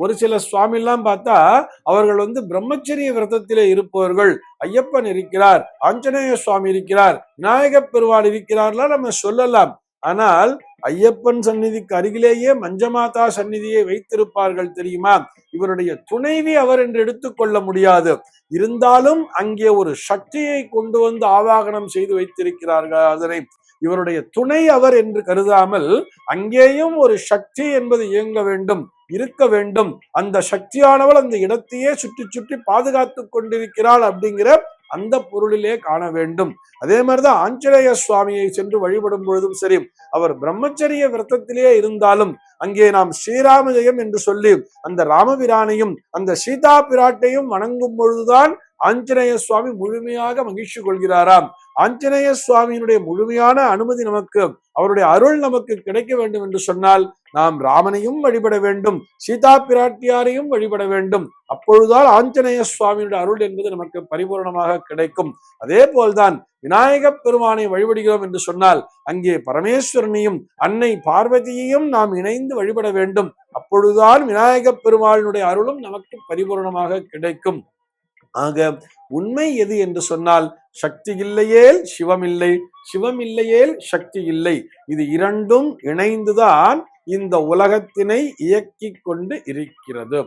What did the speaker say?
ஒரு சில சுவாமி எல்லாம் பார்த்தா அவர்கள் பிரம்மச்சரிய விரதத்திலே இருப்பவர்கள். ஐயப்பன் இருக்கிறார், ஆஞ்சநேய சுவாமி இருக்கிறார், விநாயக பெருமாள் இருக்கிறார்லாம் நம்ம சொல்லலாம். ஆனால் ஐயப்பன் சந்நிதிக்கு அருகிலேயே மஞ்சமாதா சந்நிதியை வைத்திருப்பார்கள் தெரியுமா? இவருடைய துணைவி அவர் என்று எடுத்துக்கொள்ள முடியாது. இருந்தாலும் அங்கே ஒரு சக்தியை கொண்டு ஆவாகனம் செய்து வைத்திருக்கிறார்கள். அதனை இவருடைய துணை அவர் என்று கருதாமல் அங்கேயும் ஒரு சக்தி என்பது இயங்க வேண்டும், இருக்க வேண்டும். அந்த சக்தியானவள் அந்த இடத்தையே சுற்றி சுற்றி பாதுகாத்து கொண்டிருக்கிறாள் அப்படிங்கிற அந்த பொருளிலே காண வேண்டும். அதே மாதிரிதான் ஆஞ்சநேய சுவாமியை சென்று வழிபடும் பொழுதும் சரி, அவர் பிரம்மச்சரிய விரதத்திலே இருந்தாலும் அங்கே நாம் ஸ்ரீராம ஜெயம் என்று சொல்லி அந்த ராமபிரானையும் அந்த சீதா பிராட்டையும் வணங்கும் பொழுதுதான் ஆஞ்சநேய சுவாமி முழுமையாக மகிழ்ச்சி கொள்கிறாராம். ஆஞ்சநேய சுவாமியினுடைய முழுமையான அனுமதி நமக்கு, அவருடைய அருள் நமக்கு கிடைக்க வேண்டும் என்று சொன்னால் நாம் ராமனையும் வழிபட வேண்டும், சீதா பிராட்டியாரையும் வழிபட வேண்டும். அப்பொழுதுதான் ஆஞ்சநேய சுவாமியுடைய அருள் என்பது நமக்கு பரிபூர்ணமாக கிடைக்கும். அதே போல்தான் விநாயக பெருமானை வழிபடுகிறோம் என்று சொன்னால் அங்கே பரமேஸ்வரனையும் அன்னை பார்வதியையும் நாம் இணைந்து வழிபட வேண்டும். அப்பொழுதுதான் விநாயக பெருமாளினுடைய அருளும் நமக்கு பரிபூர்ணமாக கிடைக்கும். ஆக உண்மை எது என்று சொன்னால், சக்தி இல்லையேல் சிவம் இல்லை, சிவம் இல்லையேல் சக்தி இல்லை. இது இரண்டும் இணைந்துதான் இந்த உலகத்தினை இயக்கி கொண்டு இருக்கிறது.